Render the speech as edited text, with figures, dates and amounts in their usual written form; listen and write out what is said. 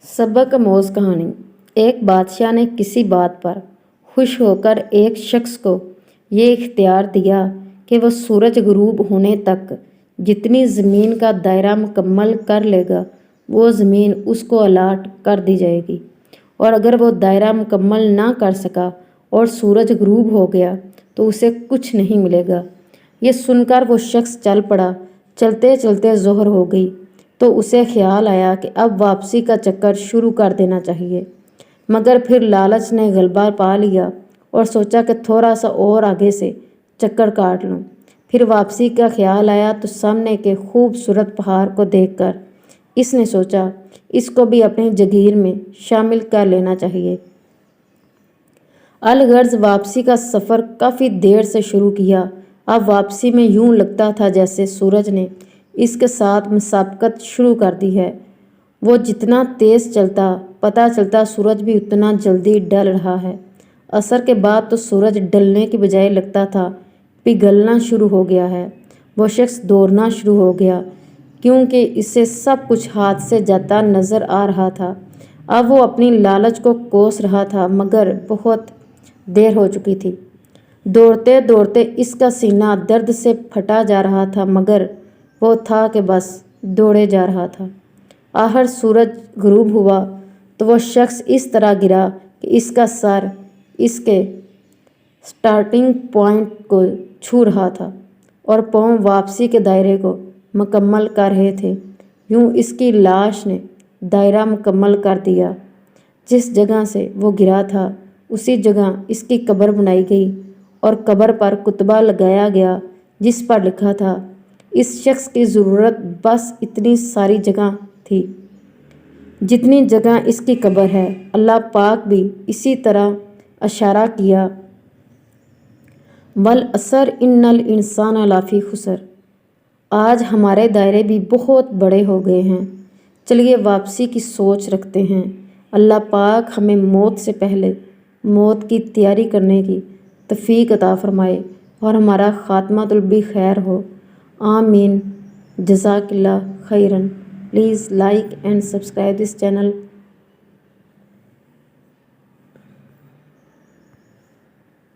सबक आमोज़ कहानी। एक बादशाह ने किसी बात पर खुश होकर एक शख्स को ये इख्तियार दिया कि वह सूरज गुरूब होने तक जितनी ज़मीन का दायरा मुकम्मल कर लेगा वो ज़मीन उसको अलाट कर दी जाएगी, और अगर वो दायरा मुकम्मल ना कर सका और सूरज गुरूब हो गया तो उसे कुछ नहीं मिलेगा। ये सुनकर वो शख्स चल पड़ा। चलते चलते ज़ोहर हो गई तो उसे ख्याल आया कि अब वापसी का चक्कर शुरू कर देना चाहिए, मगर फिर लालच ने गलबा पा लिया और सोचा कि थोड़ा सा और आगे से चक्कर काट लूं। फिर वापसी का ख्याल आया तो सामने के खूबसूरत पहाड़ को देखकर इसने सोचा इसको भी अपनी जगीर में शामिल कर लेना चाहिए। अलगर्ज वापसी का सफ़र काफ़ी देर से शुरू किया। अब वापसी में यूं लगता था जैसे सूरज ने इसके साथ मुसाबकत शुरू कर दी है। वो जितना तेज़ चलता पता चलता सूरज भी उतना जल्दी ढल रहा है। असर के बाद तो सूरज ढलने की बजाय लगता था पिघलना शुरू हो गया है। वो शख्स दौड़ना शुरू हो गया क्योंकि इससे सब कुछ हाथ से जाता नज़र आ रहा था। अब वो अपनी लालच को कोस रहा था, मगर बहुत देर हो चुकी थी। दौड़ते दौड़ते इसका सीना दर्द से फटा जा रहा था, मगर वो था कि बस दौड़े जा रहा था। आखिर सूरज गुरूब हुआ तो वो शख्स इस तरह गिरा कि इसका सर इसके स्टार्टिंग पॉइंट को छू रहा था और पाँव वापसी के दायरे को मुकम्मल कर रहे थे। यूं इसकी लाश ने दायरा मुकम्मल कर दिया। जिस जगह से वो गिरा था उसी जगह इसकी कब्र बनाई गई और कब्र पर कुतबा लगाया गया जिस पर लिखा था, इस शख्स की ज़रूरत बस इतनी सारी जगह थी जितनी जगह इसकी कब्र है। अल्लाह पाक भी इसी तरह इशारा किया, वल असर इन्नल इंसान लाफी खुसर। आज हमारे दायरे भी बहुत बड़े हो गए हैं, चलिए वापसी की सोच रखते हैं। अल्लाह पाक हमें मौत से पहले मौत की तैयारी करने की तौफीक अता फरमाए और हमारा खात्मातुल भी खैर हो। आमीन। जज़ाकिल्लाह खैरन। Please like and subscribe this channel.